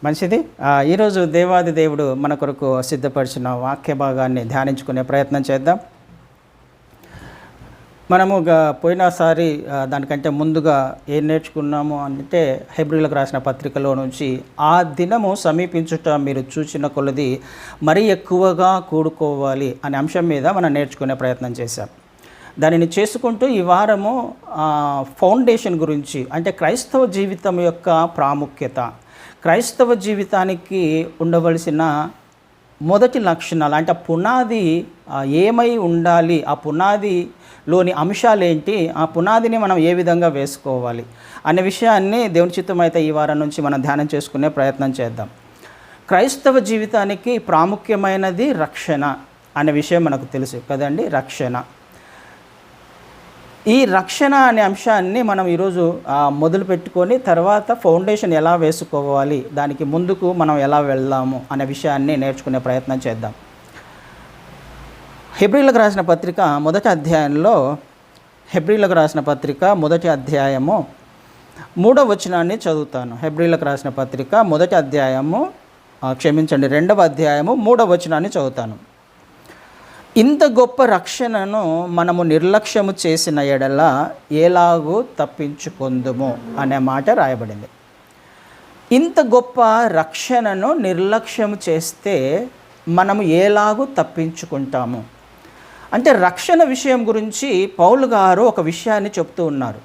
మంచిది. ఈరోజు దేవాది దేవుడు మన కొరకు సిద్ధపరిచిన వాక్య భాగాన్ని ధ్యానించుకునే ప్రయత్నం చేద్దాం. మనము పోయినసారి దానికంటే ముందుగా ఏం నేర్చుకున్నాము అంటే హెబ్రీలకు రాసిన పత్రికలో నుంచి ఆ దినము సమీపించుట మీరు చూసిన కొలది మరీ ఎక్కువగా కూడుకోవాలి అనే అంశం మీద మనం నేర్చుకునే ప్రయత్నం చేశాం. దానిని చేసుకుంటూ ఈ వారము ఫౌండేషన్ గురించి, అంటే క్రైస్తవ జీవితం యొక్క ప్రాముఖ్యత, క్రైస్తవ జీవితానికి ఉండవలసిన మొదటి లక్షణాలు, అంటే పునాది ఏమై ఉండాలి, ఆ పునాదిలోని అంశాలేంటి, ఆ పునాదిని మనం ఏ విధంగా వేసుకోవాలి అనే విషయాన్ని దేవుని చిత్తమైతే ఈ వారం నుంచి మనం ధ్యానం చేసుకునే ప్రయత్నం చేద్దాం. క్రైస్తవ జీవితానికి ప్రాముఖ్యమైనది రక్షణ అనే విషయం మనకు తెలుసు కదండి. రక్షణ, ఈ రక్షణ అనే అంశాన్ని మనం ఈరోజు మొదలు పెట్టుకొని తర్వాత ఫౌండేషన్ ఎలా వేసుకోవాలి, దానికి ముందుకు మనం ఎలా వెళ్దాము అనే విషయాన్ని నేర్చుకునే ప్రయత్నం చేద్దాం. హెబ్రీలకు రాసిన పత్రిక మొదటి అధ్యాయంలో, హెబ్రీలకు రాసిన పత్రిక మొదటి అధ్యాయము 3వ వచనాన్ని చదువుతాను. హెబ్రీలకు రాసిన పత్రిక మొదటి అధ్యాయము 2వ అధ్యాయము 3వ వచనాన్ని చదువుతాను. ఇంత గొప్ప రక్షణను మనము నిర్లక్ష్యము చేసిన ఎడల ఎలాగూ తప్పించుకొందుము అనే మాట రాయబడింది. ఇంత గొప్ప రక్షణను నిర్లక్ష్యము చేస్తే మనము ఎలాగూ తప్పించుకుంటాము అంటే, రక్షణ విషయం గురించి పౌలు గారు ఒక విషయాన్ని చెప్తూ ఉన్నారు.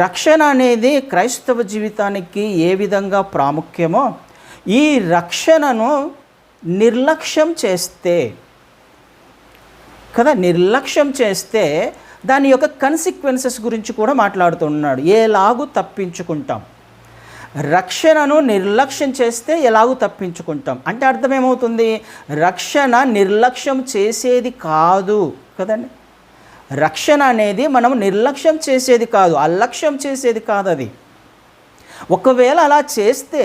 రక్షణ అనేది క్రైస్తవ జీవితానికి ఏ విధంగా ప్రాముఖ్యమో, ఈ రక్షణను నిర్లక్ష్యం చేస్తే నిర్లక్ష్యం చేస్తే దాని యొక్క కన్సిక్వెన్సెస్ గురించి కూడా మాట్లాడుతున్నాడు. ఎలాగూ తప్పించుకుంటాం, రక్షణను నిర్లక్ష్యం చేస్తే ఎలాగూ తప్పించుకుంటాం అంటే అర్థం ఏమవుతుంది? రక్షణ నిర్లక్ష్యం చేసేది కాదు కదండి. రక్షణ అనేది మనం నిర్లక్ష్యం చేసేది కాదు, అలక్ష్యం చేసేది కాదు. అది ఒకవేళ అలా చేస్తే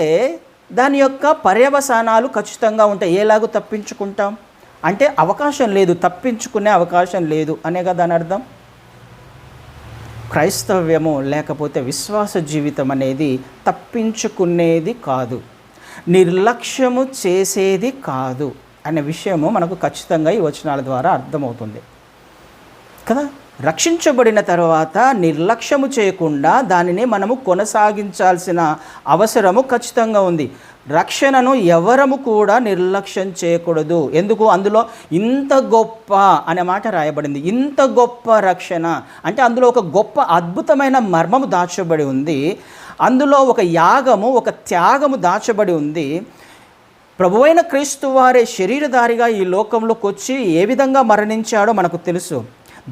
దాని యొక్క పర్యవసానాలు ఖచ్చితంగా ఉంటాయి. ఎలాగూ తప్పించుకుంటాం అంటే అవకాశం లేదు, తప్పించుకునే అవకాశం లేదు అనే కదా దాని అర్థం. క్రైస్తవ్యము లేకపోతే విశ్వాస జీవితం అనేది తప్పించుకునేది కాదు, నిర్లక్ష్యము చేసేది కాదు అనే విషయము మనకు ఖచ్చితంగా ఈ వచనాల ద్వారా అర్థమవుతుంది కదా. రక్షించబడిన తర్వాత నిర్లక్ష్యము చేయకుండా దానిని మనము కొనసాగించాల్సిన అవసరము ఖచ్చితంగా ఉంది. రక్షణను ఎవరము కూడా నిర్లక్ష్యం చేయకూడదు. ఎందుకు? అందులో ఇంత గొప్ప అనే మాట రాయబడింది. ఇంత గొప్ప రక్షణ అంటే అందులో ఒక గొప్ప అద్భుతమైన మర్మము దాచబడి ఉంది. అందులో ఒక యాగము, ఒక త్యాగము దాచబడి ఉంది. ప్రభువైన క్రీస్తు వారే శరీరధారిగా ఈ లోకంలోకి వచ్చి ఏ విధంగా మరణించాడో మనకు తెలుసు.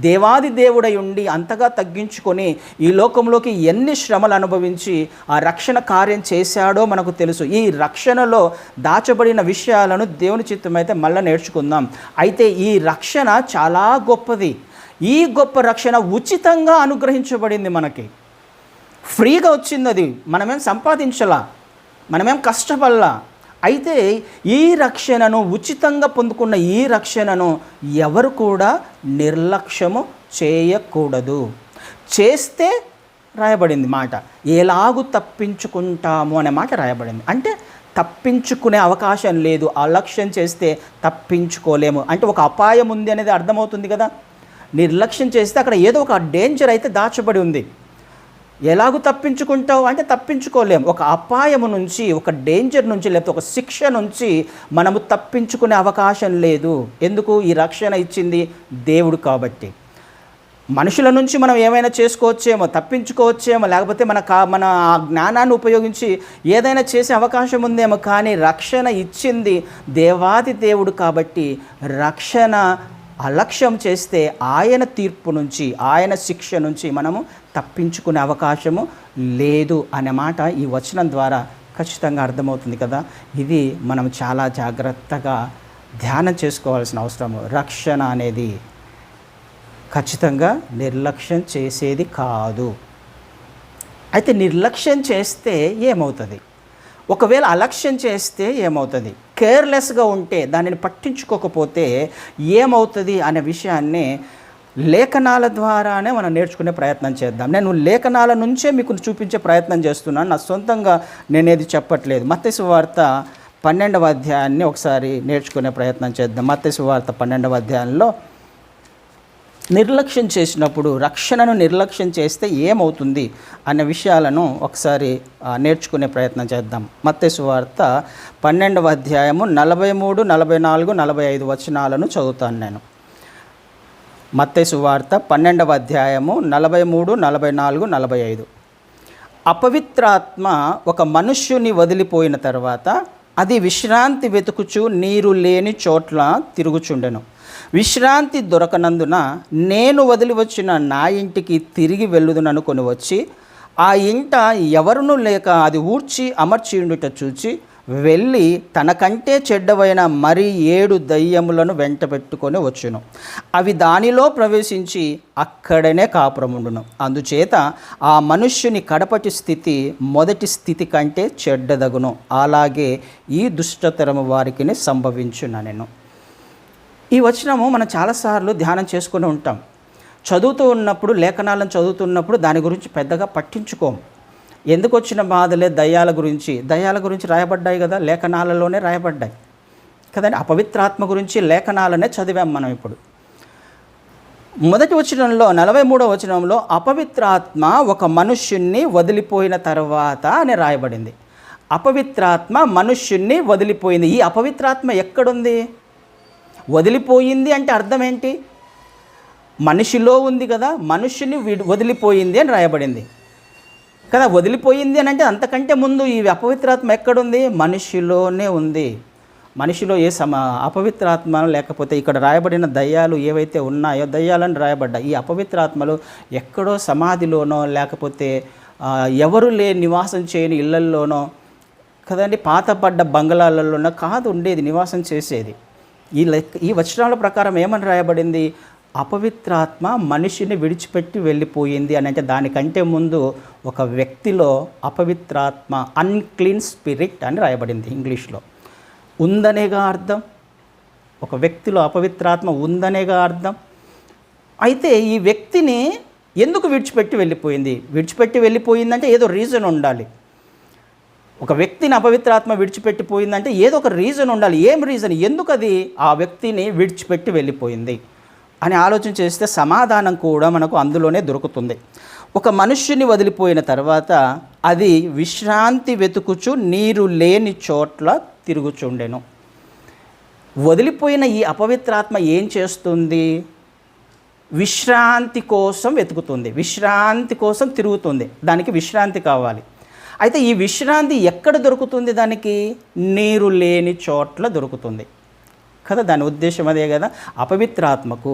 దేవాది దేవుడై ఉండి అంతగా తగ్గించుకొని ఈ లోకంలోకి ఎన్ని శ్రమలు అనుభవించి ఆ రక్షణ కార్యం చేశాడో మనకు తెలుసు. ఈ రక్షణలో దాచబడిన విషయాలను దేవుని చిత్తమైతే మళ్ళీ నేర్చుకుందాం. అయితే ఈ రక్షణ చాలా గొప్పది. ఈ గొప్ప రక్షణ ఉచితంగా అనుగ్రహించబడింది, మనకి ఫ్రీగా వచ్చింది. అది మనమేం సంపాదించలా, మనమేం కష్టపడలా. అయితే ఈ రక్షణను, ఉచితంగా పొందుకున్న ఈ రక్షణను ఎవరు కూడా నిర్లక్ష్యము చేయకూడదు. చేస్తే రాయబడింది మాట, ఎలాగూ తప్పించుకుంటాము అనే మాట రాయబడింది. అంటే తప్పించుకునే అవకాశం లేదు. అలక్ష్యం చేస్తే తప్పించుకోలేము. అంటే ఒక అపాయం ఉంది అనేది అర్థమవుతుంది కదా. నిర్లక్ష్యం చేస్తే అక్కడ ఏదో ఒక డేంజర్ అయితే దాచబడి ఉంది. ఎలాగూ తప్పించుకుంటావు అంటే తప్పించుకోలేము. ఒక అపాయము నుంచి, ఒక డేంజర్ నుంచి, లేకపోతే ఒక శిక్ష నుంచి మనము తప్పించుకునే అవకాశం లేదు. ఎందుకు? ఈ రక్షణ ఇచ్చింది దేవుడు కాబట్టి. మనుషుల నుంచి మనం ఏమైనా చేసుకోవచ్చేమో, తప్పించుకోవచ్చేమో, లేకపోతే మన జ్ఞానాన్ని ఉపయోగించి ఏదైనా చేసే అవకాశం ఉందేమో, కానీ రక్షణ ఇచ్చింది దేవాది దేవుడు కాబట్టి రక్షణ అలక్ష్యం చేస్తే ఆయన తీర్పు నుంచి, ఆయన శిక్ష నుంచి మనము తప్పించుకునే అవకాశము లేదు అనే మాట ఈ వచనం ద్వారా ఖచ్చితంగా అర్థమవుతుంది కదా. ఇది మనం చాలా జాగ్రత్తగా ధ్యానం చేసుకోవాల్సిన అవసరము. రక్షణ అనేది ఖచ్చితంగా నిర్లక్ష్యం చేసేది కాదు. అయితే నిర్లక్ష్యం చేస్తే ఏమవుతుంది? ఒకవేళ అలక్ష్యం చేస్తే ఏమవుతుంది? కేర్లెస్గా ఉంటే, దానిని పట్టించుకోకపోతే ఏమవుతుంది అనే విషయాన్ని లేఖనాల ద్వారానే మనం నేర్చుకునే ప్రయత్నం చేద్దాం. నేను లేఖనాల నుంచే మీకు చూపించే ప్రయత్నం చేస్తున్నాను, నా సొంతంగా నేనేది చెప్పట్లేదు. మత్తయి సువార్త 12వ అధ్యాయాన్ని ఒకసారి నేర్చుకునే ప్రయత్నం చేద్దాం. మత్తయి సువార్త 12వ అధ్యాయంలో నిర్లక్ష్యం చేసినప్పుడు, రక్షణను నిర్లక్ష్యం చేస్తే ఏమవుతుంది అనే విషయాలను ఒకసారి నేర్చుకునే ప్రయత్నం చేద్దాం. మత్తయి సువార్త 12వ అధ్యాయము 43, 44, 45 వచనాలను చదువుతాను నేను. మత్తయి సువార్త 12వ అధ్యాయము 43, 44, 45. అపవిత్రాత్మ ఒక మనుష్యుని వదిలిపోయిన తర్వాత అది విశ్రాంతి వెతుకుచు నీరు లేని చోట్ల తిరుగుచుండెను. విశ్రాంతి దొరకనందున నేను వదిలి వచ్చిన నా ఇంటికి తిరిగి వెళ్ళుదుననుకొని వచ్చి ఆ ఇంట ఎవరునూ లేక అది ఊడ్చి అమర్చియుండుట చూచి వెళ్ళి తనకంటే చెడ్డవైన మరి 7 దయ్యములను వెంట పెట్టుకొని వచ్చును. అవి దానిలో ప్రవేశించి అక్కడనే కాపురముండును. అందుచేత ఆ మనుష్యుని కడపటి స్థితి మొదటి స్థితి కంటే చెడ్డదగును. అలాగే ఈ దుష్టతరము వారికి సంభవించునెను. ఈ వచనము మనం చాలాసార్లు ధ్యానం చేసుకుని ఉంటాం. చదువుతూ ఉన్నప్పుడు, లేఖనాలను చదువుతున్నప్పుడు దాని గురించి పెద్దగా పట్టించుకోము. ఎందుకు వచ్చిన బాధలే, దయ్యాల గురించి రాయబడ్డాయి కదా, లేఖనాలలోనే రాయబడ్డాయి కదండి. అపవిత్రాత్మ గురించి లేఖనాలనే చదివాం మనం. ఇప్పుడు మొదటి వచనంలో 43వ వచనంలో అపవిత్రాత్మ ఒక మనుష్యుణ్ణి వదిలిపోయిన తర్వాత అని రాయబడింది. అపవిత్రాత్మ మనుష్యుణ్ణి వదిలిపోయింది. ఈ అపవిత్రాత్మ ఎక్కడుంది? వదిలిపోయింది అంటే అర్థం ఏంటి? మనిషిలో ఉంది కదా, మనుష్యుని వదిలిపోయింది అని రాయబడింది కదా. వదిలిపోయింది అని అంటే అంతకంటే ముందు ఈ అపవిత్రాత్మ ఎక్కడుంది? మనిషిలోనే ఉంది. మనిషిలో అపవిత్రాత్మ లేకపోతే ఇక్కడ రాయబడిన దయ్యాలు ఏవైతే ఉన్నాయో దయ్యాలని రాయబడ్డాయి. ఈ అపవిత్రాత్మలు ఎక్కడో సమాధిలోనో లేకపోతే ఎవరు నివాసం చేయని ఇళ్లల్లోనో కదండి, పాతపడ్డ బంగ్లాలలోనో కాదు ఉండేది, నివాసం చేసేది. ఈ వచనాల ప్రకారం ఏమని రాయబడింది? అపవిత్రాత్మ మనిషిని విడిచిపెట్టి వెళ్ళిపోయింది అని అంటే దానికంటే ముందు ఒక వ్యక్తిలో అపవిత్రాత్మ, అన్క్లీన్ స్పిరిట్ అని రాయబడింది. ఇంగ్లీష్లో ఉందనేగా అర్థం. ఒక వ్యక్తిలో అపవిత్రాత్మ ఉందనేగా అర్థం. అయితే ఈ వ్యక్తిని ఎందుకు విడిచిపెట్టి వెళ్ళిపోయిందంటే ఏదో రీజన్ ఉండాలి. ఒక వ్యక్తిని అపవిత్రాత్మ విడిచిపెట్టిపోయిందంటే ఏదో ఒక రీజన్ ఉండాలి. ఏం రీజన్? ఎందుకు అది ఆ వ్యక్తిని విడిచిపెట్టి వెళ్ళిపోయింది అని ఆలోచన చేస్తే సమాధానం కూడా మనకు అందులోనే దొరుకుతుంది. ఒక మనుష్యుని వదిలిపోయిన తర్వాత అది విశ్రాంతి వెతుకుచు నీరు లేని చోట్ల తిరుగుచుండెను. వదిలిపోయిన ఈ అపవిత్రాత్మ ఏం చేస్తుంది? విశ్రాంతి కోసం వెతుకుతుంది, విశ్రాంతి కోసం తిరుగుతుంది. దానికి విశ్రాంతి కావాలి. అయితే ఈ విశ్రాంతి ఎక్కడ దొరుకుతుంది? దానికి నీరు లేని చోట్ల దొరుకుతుంది కదా. దాని ఉద్దేశం అదే కదా. అపవిత్రాత్మకు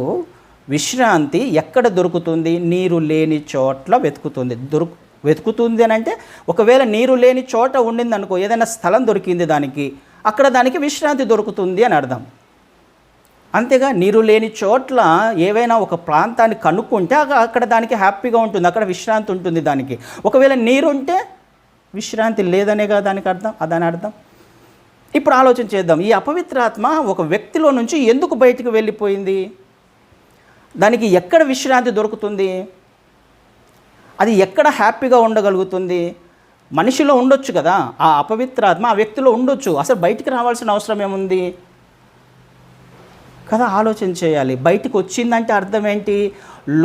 విశ్రాంతి ఎక్కడ దొరుకుతుంది? నీరు లేని చోట్ల వెతుకుతుంది అని అంటే ఒకవేళ నీరు లేని చోట ఉండింది అనుకో, ఏదైనా స్థలం దొరికింది దానికి, అక్కడ దానికి విశ్రాంతి దొరుకుతుంది అని అర్థం. అంతేగా, నీరు లేని చోట్ల ఏవైనా ఒక ప్రాంతాన్ని కనుక్కుంటే అక్కడ దానికి హ్యాపీగా ఉంటుంది, అక్కడ విశ్రాంతి ఉంటుంది దానికి. ఒకవేళ నీరుంటే విశ్రాంతి లేదనేగా దానికి అర్థం. దాని అర్థం ఇప్పుడు ఆలోచన చేద్దాం. ఈ అపవిత్రాత్మ ఒక వ్యక్తిలో నుంచి ఎందుకు బయటికి వెళ్ళిపోయింది? దానికి ఎక్కడ విశ్రాంతి దొరుకుతుంది? అది ఎక్కడ హ్యాపీగా ఉండగలుగుతుంది? మనిషిలో ఉండొచ్చు కదా, ఆ అపవిత్రాత్మ ఆ వ్యక్తిలో ఉండొచ్చు. అసలు బయటికి రావాల్సిన అవసరం ఏముంది కదా? ఆలోచన చేయాలి. బయటికి వచ్చిందంటే అర్థం ఏంటి?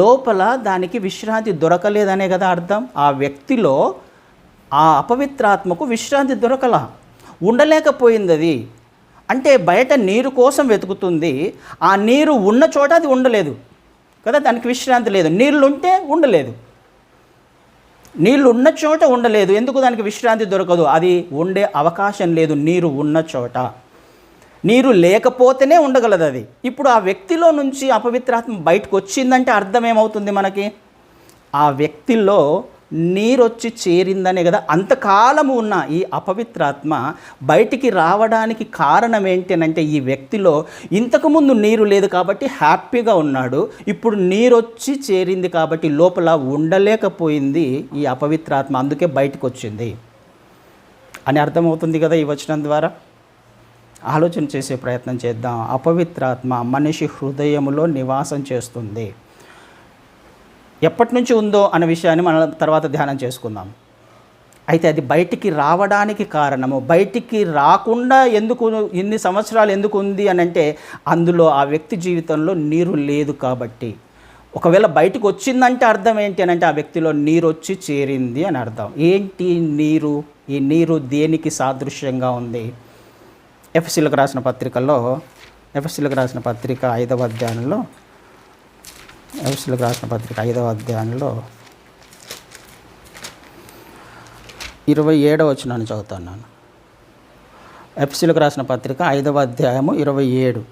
లోపల దానికి విశ్రాంతి దొరకలేదనే కదా అర్థం. ఆ వ్యక్తిలో ఆ అపవిత్రాత్మకు విశ్రాంతి దొరకలా, ఉండలేకపోయింది. అది అంటే బయట నీరు కోసం వెతుకుతుంది, ఆ నీరు ఉన్న చోట అది ఉండలేదు కదా, దానికి విశ్రాంతి లేదు. నీళ్ళుంటే ఉండలేదు, నీళ్ళు ఉన్న చోట ఉండలేదు. ఎందుకు? దానికి విశ్రాంతి దొరకదు, అది ఉండే అవకాశం లేదు నీరు ఉన్న చోట. నీరు లేకపోతేనే ఉండగలదు అది. ఇప్పుడు ఆ వ్యక్తిలో నుంచి అపవిత్రాత్మ బయటకు వచ్చిందంటే అర్థం ఏమవుతుంది మనకి? ఆ వ్యక్తిలో నీరొచ్చి చేరిందనే కదా. అంతకాలము ఉన్న ఈ అపవిత్రాత్మ బయటికి రావడానికి కారణం ఏంటి అంటే ఈ వ్యక్తిలో ఇంతకుముందు నీరు లేదు కాబట్టి హ్యాపీగా ఉన్నాడు, ఇప్పుడు నీరొచ్చి చేరింది కాబట్టి లోపల ఉండలేకపోయింది ఈ అపవిత్రాత్మ, అందుకే బయటకు వచ్చింది అని అర్థమవుతుంది కదా ఈ వచనం ద్వారా. ఆలోచన చేసే ప్రయత్నం చేద్దాం. అపవిత్రాత్మ మనిషి హృదయములో నివాసం చేస్తుంది. ఎప్పటి నుంచి ఉందో అన్న విషయాన్ని మనం తర్వాత ధ్యానం చేసుకుందాం. అయితే అది బయటికి రావడానికి కారణము, బయటికి రాకుండా ఎందుకు ఇన్ని సంవత్సరాలు ఎందుకు ఉంది అని అంటే అందులో ఆ వ్యక్తి జీవితంలో నీరు లేదు కాబట్టి. ఒకవేళ బయటకు వచ్చిందంటే అర్థం ఏంటి అని అంటే ఆ వ్యక్తిలో నీరు వచ్చి చేరింది అని అర్థం. ఏంటి నీరు? ఈ నీరు దేనికి సాదృశ్యంగా ఉంది? ఎఫెసీయులకు రాసిన పత్రిక 5వ అధ్యాయంలో 27వ వచనాన్ని చదువుతాను నేను. ఎఫెసీయులకు రాసిన పత్రిక 5వ అధ్యాయము 27,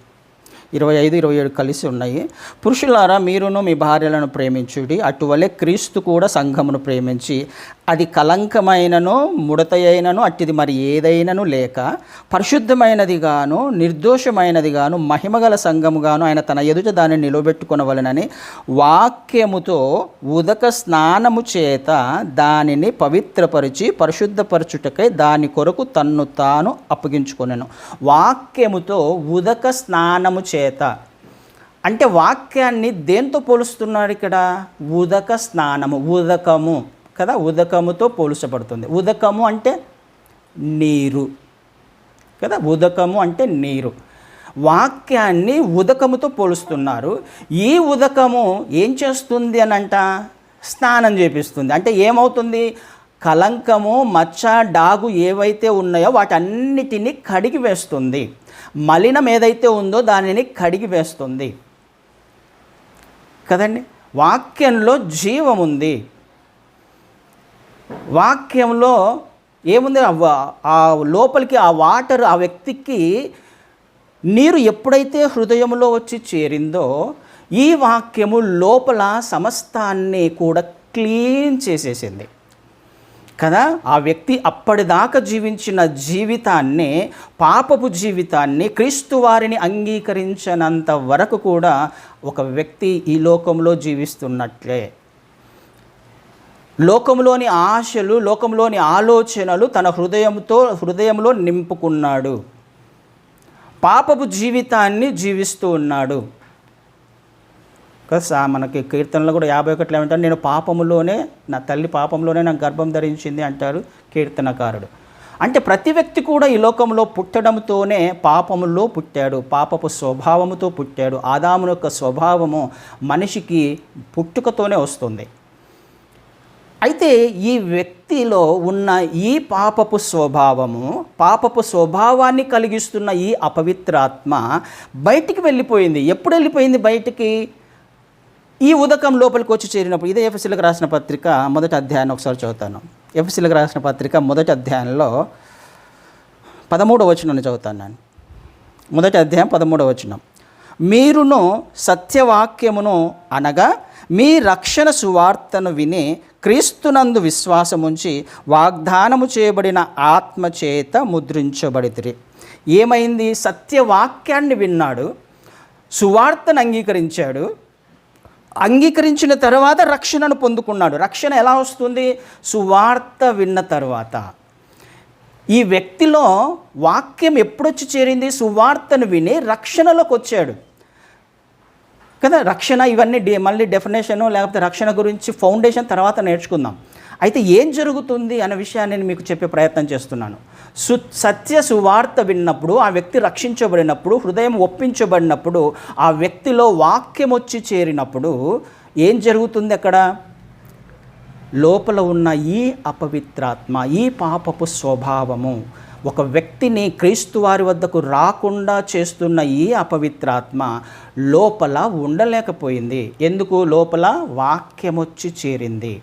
25, 27 కలిసి ఉన్నాయి. పురుషులారా, మీరును మీ భార్యలను ప్రేమించుడి, అటువలే క్రీస్తు కూడా సంఘమును ప్రేమించి అది కలంకమైనను ముడతయైనను అట్టిది మరి ఏదైనను లేక పరిశుద్ధమైనదిగాను నిర్దోషమైనదిగాను మహిమగల సంఘముగాను ఆయన తన ఎదుట దాన్ని నిలబెట్టుకొనవలెనని వాక్యముతో ఉదక స్నానము చేత దానిని పవిత్రపరిచి పరిశుద్ధపరచుటకై దాని కొరకు తన్ను తాను అప్పగించుకొనెను. వాక్యముతో ఉదక స్నానము చేత అంటే వాక్యాన్ని దేంతో పోలుస్తున్నాడు ఇక్కడ? ఉదక స్నానము, ఉదకము కదా, ఉదకముతో పోల్చబడుతుంది. ఉదకము అంటే నీరు కదా, ఉదకము అంటే నీరు. వాక్యాన్ని ఉదకముతో పోలుస్తున్నారు. ఈ ఉదకము ఏం చేస్తుంది అనంట? స్నానం చేపిస్తుంది. అంటే ఏమవుతుంది? కలంకము, మచ్చ, డాగు ఏవైతే ఉన్నాయో వాటన్నిటినీ కడిగి వేస్తుంది. మలినం ఏదైతే ఉందో దానిని కడిగి వేస్తుంది కదండి. వాక్యంలో జీవం ఉంది. వాక్యంలో ఏముంది? ఆ లోపలికి ఆ వాటర్ ఆ వ్యక్తికి నీరు ఎప్పుడైతే హృదయంలో వచ్చి చేరిందో ఈ వాక్యము లోపల సమస్తాన్ని కూడా క్లీన్ చేసేసింది కదా. ఆ వ్యక్తి అప్పటిదాకా జీవించిన జీవితాన్ని, పాపపు జీవితాన్ని, క్రీస్తు వారిని అంగీకరించినంత వరకు కూడా ఒక వ్యక్తి ఈ లోకంలో జీవిస్తున్నట్లే. లోకంలోని ఆశలు, లోకంలోని ఆలోచనలు తన హృదయంలో నింపుకున్నాడు. పాపపు జీవితాన్ని జీవిస్తూ ఉన్నాడు కదా. మనకి కీర్తనలో కూడా 51 ఏమంటారు? నేను పాపములోనే, నా తల్లి పాపంలోనే నాకు గర్భం ధరించింది అంటారు కీర్తనకారుడు. అంటే ప్రతి వ్యక్తి కూడా ఈ లోకంలో పుట్టడంతోనే పాపములో పుట్టాడు, పాపపు స్వభావముతో పుట్టాడు. ఆదాము యొక్క స్వభావము మనిషికి పుట్టుకతోనే వస్తుంది. అయితే ఈ వ్యక్తిలో ఉన్న ఈ పాపపు స్వభావాన్ని కలిగిస్తున్న ఈ అపవిత్రాత్మ బయటికి వెళ్ళిపోయింది. ఎప్పుడు వెళ్ళిపోయింది బయటికి? ఈ ఉదకం లోపలికి వచ్చి చేరినప్పుడు. ఇదే ఎఫెసీయులకు రాసిన పత్రిక 1వ అధ్యాయాన్ని ఒకసారి చదువుతాను. ఎఫెసీయులకు రాసిన పత్రిక 1వ అధ్యాయంలో 13వ వచనాన్ని చదువుతాను నేను. 1వ అధ్యాయం 13వ వచనం. మీరును సత్యవాక్యమును అనగా మీ రక్షణ సువార్తను విని క్రీస్తునందు విశ్వాసముంచి వాగ్దానము చేయబడిన ఆత్మచేత ముద్రించబడితిరి. ఏమైంది? సత్యవాక్యాన్ని విన్నాడు, సువార్తను అంగీకరించాడు. అంగీకరించిన తర్వాత రక్షణను పొందుకున్నాడు. రక్షణ ఎలా వస్తుంది? సువార్త విన్న తర్వాత. ఈ వ్యక్తిలో వాక్యం ఎప్పుడొచ్చి చేరింది? సువార్తను విని రక్షణలోకి వచ్చాడు కదా. రక్షణ ఇవన్నీ మళ్ళీ డెఫినేషను లేకపోతే రక్షణ గురించి ఫౌండేషన్ తర్వాత నేర్చుకుందాం. అయితే ఏం జరుగుతుంది అనే విషయాన్ని నేను మీకు చెప్పే ప్రయత్నం చేస్తున్నాను. సత్య సువార్త విన్నప్పుడు, ఆ వ్యక్తి రక్షించబడినప్పుడు, హృదయం ఒప్పించబడినప్పుడు, ఆ వ్యక్తిలో వాక్యం వచ్చి చేరినప్పుడు ఏం జరుగుతుంది? అక్కడ లోపల ఉన్న ఈ అపవిత్రాత్మ, ఈ పాపపు స్వభావము ఒక వ్యక్తిని క్రీస్తు వారి వద్దకు రాకుండా చేస్తున్న ఈ అపవిత్రాత్మ లోపల ఉండలేకపోయింది. ఎందుకు? లోపల వాక్యం వచ్చి చేరింది.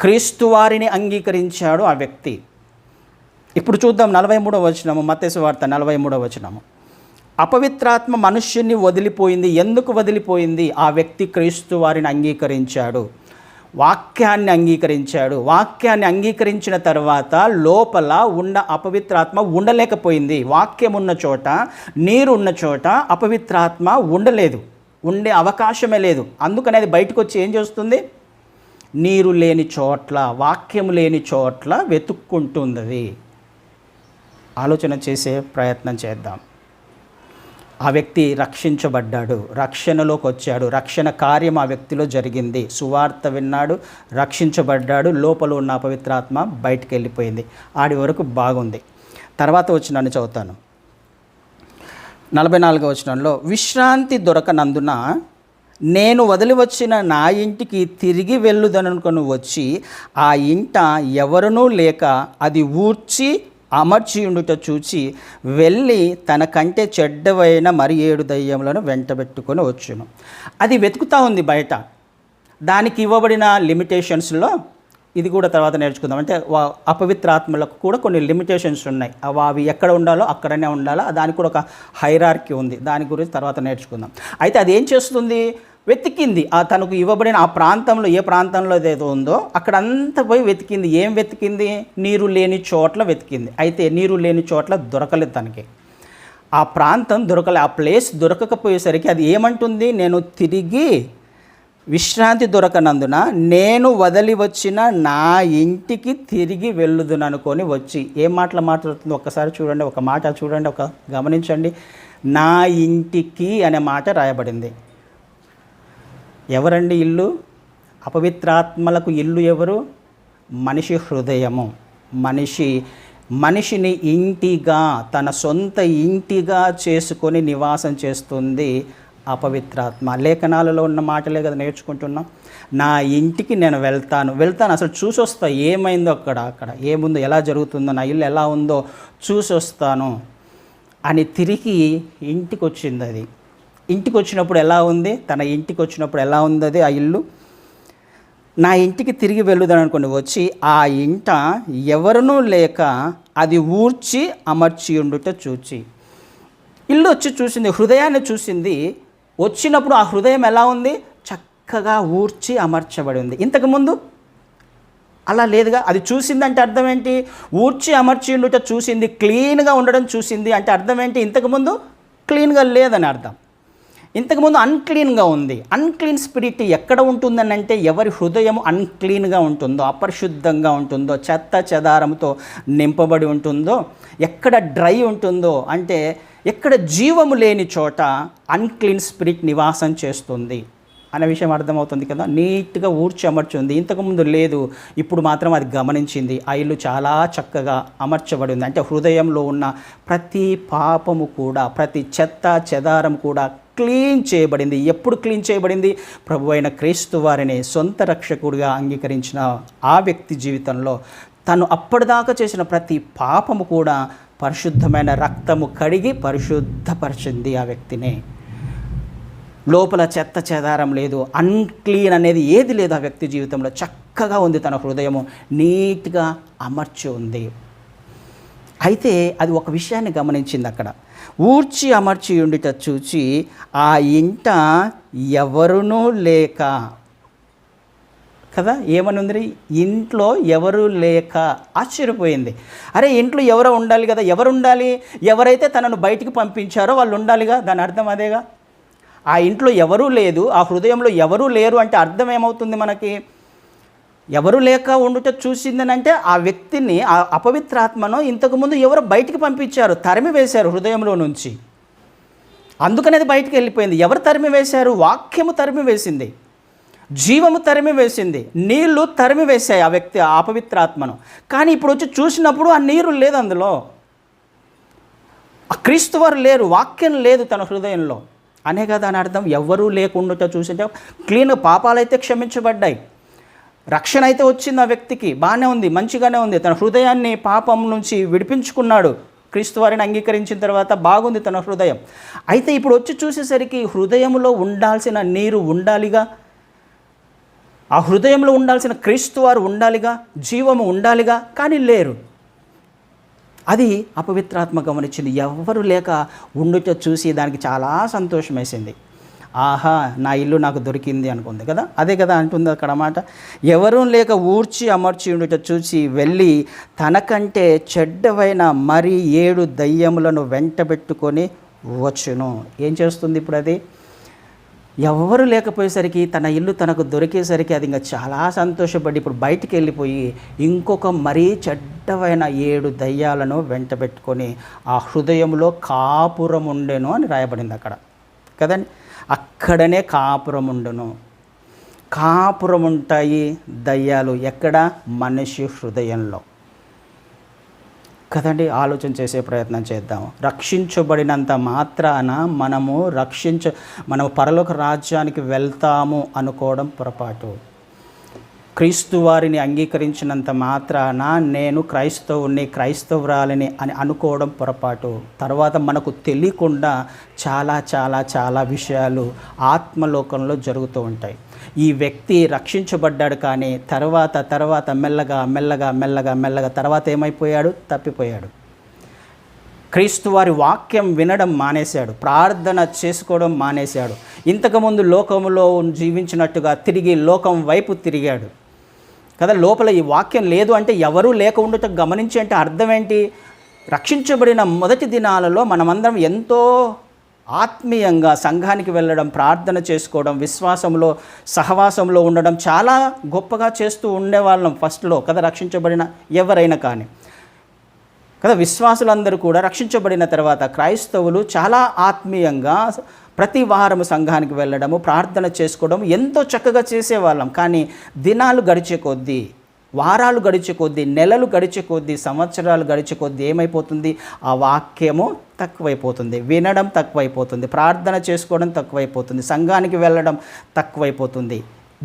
క్రీస్తు వారిని అంగీకరించాడు ఆ వ్యక్తి. ఇప్పుడు చూద్దాం 43వ వచనము, మత్తయి సువార్త 43వ వచనము. అపవిత్రాత్మ మనుష్యుని వదిలిపోయింది. ఎందుకు వదిలిపోయింది? ఆ వ్యక్తి క్రీస్తు వారిని అంగీకరించాడు, వాక్యాన్ని అంగీకరించాడు. వాక్యాన్ని అంగీకరించిన తర్వాత లోపల ఉన్న అపవిత్రాత్మ ఉండలేకపోయింది. వాక్యం ఉన్న చోట, నీరు ఉన్న చోట అపవిత్రాత్మ ఉండలేదు, ఉండే అవకాశమే లేదు. అందుకని అది బయటకు వచ్చి ఏం చేస్తుంది? నీరు లేని చోట్ల, వాక్యం లేని చోట్ల వెతుక్కుంటుంది. ఆలోచన చేసే ప్రయత్నం చేద్దాం. ఆ వ్యక్తి రక్షించబడ్డాడు, రక్షణలోకి వచ్చాడు, రక్షణ కార్యం ఆ వ్యక్తిలో జరిగింది, సువార్త విన్నాడు, రక్షించబడ్డాడు, లోపల ఉన్న అపవిత్రాత్మ బయటికి వెళ్ళిపోయింది. ఆడి వరకు బాగుంది. తర్వాత వచనాన్ని చదువుతాను. 44వ వచనంలో, విశ్రాంతి దొరకనందున నేను వదిలి వచ్చిన నా ఇంటికి తిరిగి వెళ్ళుదనుకొని వచ్చి ఆ ఇంట ఎవరునూ లేక అది ఊడ్చి అమర్చి ఉండుట చూచి వెళ్ళి తనకంటే చెడ్డవైన మరి 7 దయ్యములను వెంటబెట్టుకొని వచ్చును. అది వెతుకుతూ ఉంది బయట. దానికి ఇవ్వబడిన లిమిటేషన్స్లో ఇది కూడా తర్వాత నేర్చుకుందాం. అంటే అపవిత్రాత్మలకు కూడా కొన్ని లిమిటేషన్స్ ఉన్నాయి. అవి ఎక్కడ ఉండాలో అక్కడనే ఉండాలా, దానికి కూడా ఒక హైరార్కీ ఉంది. దాని గురించి తర్వాత నేర్చుకుందాం. అయితే అది ఏం చేస్తుంది, వెతికింది. తనకు ఇవ్వబడిన ఆ ప్రాంతంలో, ఏ ప్రాంతంలో ఏదో ఉందో అక్కడంతా పోయి వెతికింది. ఏం వెతికింది? నీరు లేని చోట్ల వెతికింది. అయితే నీరు లేని చోట్ల దొరకలేదు తనకి. ఆ ప్రాంతం దొరకలే, ఆ ప్లేస్ దొరకకపోయేసరికి అది ఏమంటుంది, నేను తిరిగి విశ్రాంతి దొరకనందున నేను వదిలి వచ్చిన నా ఇంటికి తిరిగి వెళ్ళుదును అనుకొని వచ్చి. ఏం మాటలు మాట్లాడుతుంది ఒక్కసారి చూడండి, ఒక మాట చూడండి, గమనించండి. నా ఇంటికి అనే మాట రాయబడింది. ఎవరండి ఇల్లు? అపవిత్రాత్మలకు ఇల్లు ఎవరు? మనిషి హృదయము. మనిషిని ఇంటిగా, తన సొంత ఇంటిగా చేసుకొని నివాసం చేస్తుంది అపవిత్రాత్మ. లేఖనాలలో ఉన్న మాటలే కదా నేర్చుకుంటున్నాం. నా ఇంటికి నేను వెళ్తాను, అసలు చూసొస్తా ఏమైందో అక్కడ ఏముందో, ఎలా జరుగుతుందో, నా ఇల్లు ఎలా ఉందో చూసొస్తాను అని తిరిగి ఇంటికి వచ్చింది. అది ఇంటికి వచ్చినప్పుడు ఎలా ఉంది, తన ఇంటికి వచ్చినప్పుడు ఎలా ఉంది అది ఆ ఇల్లు? నా ఇంటికి తిరిగి వెళ్ళుదని అనుకుని వచ్చి ఆ ఇంట ఎవరునూ లేక అది ఊడ్చి అమర్చి ఉండుట చూచి. ఇల్లు వచ్చి చూసింది, హృదయాన్ని చూసింది. వచ్చినప్పుడు ఆ హృదయం ఎలా ఉంది? చక్కగా ఊడ్చి అమర్చబడి ఉంది. ఇంతకుముందు అలా లేదుగా. అది చూసిందంటే అర్థం ఏంటి? ఊడ్చి అమర్చి ఉండుట చూసింది, క్లీన్గా ఉండడం చూసింది అంటే అర్థం ఏంటి? ఇంతకుముందు క్లీన్గా లేదని అర్థం. ఇంతకుముందు అన్క్లీన్గా ఉంది. అన్క్లీన్ స్పిరిట్ ఎక్కడ ఉంటుందని అంటే, ఎవరి హృదయం అన్క్లీన్గా ఉంటుందో, అపరిశుద్ధంగా ఉంటుందో, చెత్త చెదారంతో నింపబడి ఉంటుందో, ఎక్కడ డ్రై ఉంటుందో అంటే ఎక్కడ జీవము లేని చోట అన్క్లీన్ స్పిరిట్ నివాసం చేస్తుంది అనే విషయం అర్థమవుతుంది కదా. నీట్గా ఊడ్చి అమర్చుంది. ఇంతకుముందు లేదు, ఇప్పుడు మాత్రం అది గమనించింది. ఆ ఇల్లు చాలా చక్కగా అమర్చబడి ఉంది. అంటే హృదయంలో ఉన్న ప్రతి పాపము కూడా, ప్రతి చెత్త చెదారం కూడా క్లీన్ చేయబడింది. ఎప్పుడు క్లీన్ చేయబడింది? ప్రభు అయిన క్రీస్తు వారిని సొంత రక్షకుడిగా అంగీకరించిన ఆ వ్యక్తి జీవితంలో తను అప్పటిదాకా చేసిన ప్రతి పాపము కూడా పరిశుద్ధమైన రక్తము కడిగి పరిశుద్ధపరిచింది ఆ వ్యక్తిని. లోపల చెత్త చెదారం లేదు, అన్క్లీన్ అనేది ఏది లేదు ఆ వ్యక్తి జీవితంలో. చక్కగా ఉంది, తన హృదయము నీట్గా అమర్చి ఉంది. అయితే అది ఒక విషయాన్ని గమనించింది. అక్కడ ఊడ్చి అమర్చి ఉండిట చూచి ఆ ఇంట ఎవరునూ లేక కదా. ఏమనుంది? ఇంట్లో ఎవరు లేక. ఆశ్చర్యపోయింది. అరే, ఇంట్లో ఎవరో ఉండాలి కదా. ఎవరు ఉండాలి? ఎవరైతే తనను బయటికి పంపించారో వాళ్ళు ఉండాలిగా. దాని అర్థం అదేగా. ఆ ఇంట్లో ఎవరూ లేదు, ఆ హృదయంలో ఎవరూ లేరు అంటే అర్థం ఏమవుతుంది మనకి? ఎవరు లేక ఉండుట చూసిందని అంటే ఆ వ్యక్తిని, ఆ అపవిత్రాత్మను ఇంతకుముందు ఎవరో బయటికి పంపించారు, తరిమి వేశారు హృదయంలో నుంచి. అందుకనేది బయటికి వెళ్ళిపోయింది. ఎవరు తరిమి వేశారు? వాక్యము తరిమి వేసింది, జీవము తరిమి వేసింది, నీళ్లు తరిమి వేశాయి ఆ వ్యక్తి, ఆ అపవిత్రాత్మను. కానీ ఇప్పుడు వచ్చి చూసినప్పుడు ఆ నీరు లేదు, అందులో ఆ క్రీస్తు వారు లేరు, వాక్యం లేదు తన హృదయంలో అనే కదా అని అర్థం. ఎవరూ లేకుండా చూసింటే క్లీన్, పాపాలైతే క్షమించబడ్డాయి, రక్షణ అయితే వచ్చింది ఆ వ్యక్తికి, బాగానే ఉంది, మంచిగానే ఉంది. తన హృదయాన్ని పాపం నుంచి విడిపించుకున్నాడు, క్రీస్తు వారిని అంగీకరించిన తర్వాత బాగుంది తన హృదయం. అయితే ఇప్పుడు వచ్చి చూసేసరికి హృదయంలో ఉండాల్సిన నీరు ఉండాలిగా, ఆ హృదయంలో ఉండాల్సిన క్రీస్తు వారు ఉండాలిగా, జీవము ఉండాలిగా, కానీ లేరు. అది అపవిత్రాత్మ గమనించింది. ఎవరు లేక ఉండుట చూసి దానికి చాలా సంతోషం వేసింది. ఆహా, నా ఇల్లు నాకు దొరికింది అనుకుంది కదా. అదే కదా అంటుంది అక్కడ మాట. ఎవరూ లేక ఊడ్చి అమర్చి ఉండుట చూసి వెళ్ళి తనకంటే చెడ్డవైన మరి 7 దయ్యములను వెంటబెట్టుకొని వచ్చును. ఏం చేస్తుంది ఇప్పుడు? అది ఎవరు లేకపోయేసరికి తన ఇల్లు తనకు దొరికేసరికి అది ఇంకా చాలా సంతోషపడి ఇప్పుడు బయటికి వెళ్ళిపోయి ఇంకొక మరీ చెడ్డమైన 7 దయ్యాలను వెంట పెట్టుకొని ఆ హృదయంలో కాపురం ఉండెను అని రాయబడింది అక్కడ కదండి. అక్కడనే కాపురం ఉండును. కాపురం ఉంటాయి దయ్యాలు ఎక్కడ? మనిషి హృదయంలో కదండి. ఆలోచన చేసే ప్రయత్నం చేద్దాం. రక్షించబడినంత మాత్రాన మనం పరలోక రాజ్యానికి వెళ్తాము అనుకోవడం పొరపాటు. క్రీస్తు వారిని అంగీకరించినంత మాత్రాన నేను క్రైస్తవుని క్రైస్తవురాలిని అని అనుకోవడం పొరపాటు. తర్వాత మనకు తెలియకుండా చాలా చాలా చాలా విషయాలు ఆత్మలోకంలో జరుగుతూ ఉంటాయి. ఈ వ్యక్తి రక్షించబడ్డాడు, కానీ తర్వాత మెల్లగా తర్వాత ఏమైపోయాడు? తప్పిపోయాడు. క్రీస్తు వారి వాక్యం వినడం మానేశాడు, ప్రార్థన చేసుకోవడం మానేశాడు. ఇంతకుముందు లోకములో జీవించినట్టుగా తిరిగి లోకం వైపు తిరిగాడు కదా. లోపల ఈ వాక్యం లేదు అంటే ఎవరూ లేక ఉండటం గమనించి అంటే అర్థం ఏంటి? రక్షించబడిన మొదటి దినాలలో మనమందరం ఎంతో ఆత్మీయంగా సంఘానికి వెళ్ళడం, ప్రార్థన చేసుకోవడం, విశ్వాసంలో సహవాసంలో ఉండడం చాలా గొప్పగా చేస్తూ ఉండేవాళ్ళం ఫస్ట్లో కదా. రక్షించబడిన ఎవరైనా కానీ కదా, విశ్వాసులందరూ కూడా రక్షించబడిన తర్వాత క్రైస్తవులు చాలా ఆత్మీయంగా ప్రతి వారము సంఘానికి వెళ్ళడము, ప్రార్థన చేసుకోవడం ఎంతో చక్కగా చేసేవాళ్ళం. కానీ దినాలు గడిచే కొద్దీ, వారాలు గడిచే కొద్దీ, నెలలు గడిచే కొద్దీ, సంవత్సరాలు గడిచే కొద్దీ ఏమైపోతుంది? ఆ వాక్యము తక్కువైపోతుంది, వినడం తక్కువైపోతుంది, ప్రార్థన చేసుకోవడం తక్కువైపోతుంది, సంఘానికి వెళ్ళడం తక్కువైపోతుంది.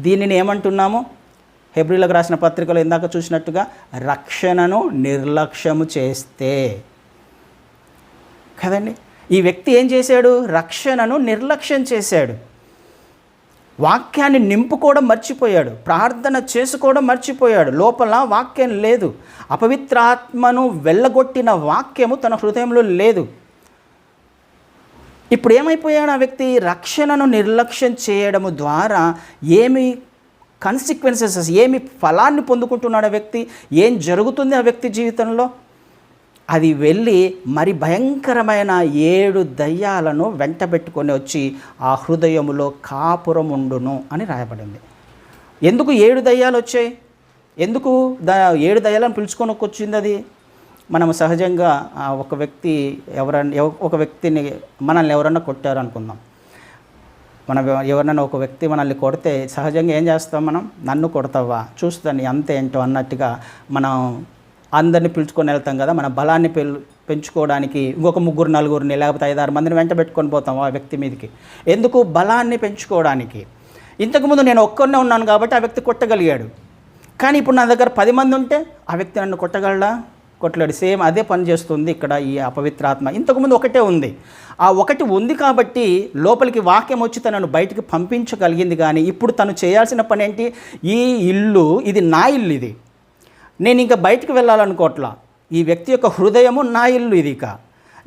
దీనిని ఏమంటున్నాము? హెబ్రీలకు రాసిన పత్రికలో ఇందాక చూసినట్టుగా రక్షణను నిర్లక్ష్యము చేస్తే కదండి. ఈ వ్యక్తి ఏం చేశాడు? రక్షణను నిర్లక్ష్యం చేశాడు. వాక్యాన్ని నింపుకోవడం మర్చిపోయాడు, ప్రార్థన చేసుకోవడం మర్చిపోయాడు. లోపల వాక్యం లేదు. అపవిత్రాత్మను వెళ్ళగొట్టిన వాక్యము తన హృదయంలో లేదు. ఇప్పుడు ఏమైపోయాడు ఆ వ్యక్తి? రక్షణను నిర్లక్ష్యం చేయడము ద్వారా ఏమి కాన్సిక్వెన్సెస్, ఏమి ఫలాన్ని పొందుకుంటున్నాడు ఆ వ్యక్తి? ఏం జరుగుతుంది ఆ వ్యక్తి జీవితంలో? అది వెళ్ళి మరి భయంకరమైన 7 దయ్యాలను వెంటబెట్టుకొని వచ్చి ఆ హృదయములో కాపురం ఉండును అని రాయబడింది. ఎందుకు 7 దయ్యాలు వచ్చాయి? ఎందుకు 7 దయ్యాలను పిలుచుకొని వచ్చింది? అది మనం సహజంగా ఒక వ్యక్తిని మనల్ని ఎవరన్నా కొట్టారు అనుకుందాం. ఎవరన్నా ఒక వ్యక్తి మనల్ని కొడితే సహజంగా ఏం చేస్తాం? మనం నన్ను కొడతావా, చూస్తాను అంతే ఏంటో అన్నట్టుగా మనం అందరిని పిలుచుకొని వెళ్తాం కదా. మన బలాన్ని పెంచుకోవడానికి ఇంకొక 3-4 లేకపోతే 5-6 మందిని వెంట పెట్టుకొని పోతాం ఆ వ్యక్తి మీదకి. ఎందుకు? బలాన్ని పెంచుకోవడానికి. ఇంతకుముందు నేను ఒక్కరినే ఉన్నాను కాబట్టి ఆ వ్యక్తి కొట్టగలిగాడు. కానీ ఇప్పుడు నా దగ్గర 10 మంది ఉంటే ఆ వ్యక్తి నన్ను కొట్టగలడా? కొట్టలేడు. సేమ్ అదే పని చేస్తుంది ఇక్కడ ఈ అపవిత్రాత్మ. ఇంతకుముందు ఒకటే ఉంది. ఆ ఒకటి ఉంది కాబట్టి లోపలికి వాక్యం వచ్చి తనను బయటికి పంపించగలిగింది. కానీ ఇప్పుడు తను చేయాల్సిన పని ఏంటి? ఈ ఇల్లు, ఇది నా ఇల్లు, ఇది నేను ఇంకా బయటికి వెళ్ళాలనుకోవట్లా. ఈ వ్యక్తి యొక్క హృదయము నా ఇల్లు, ఇది ఇక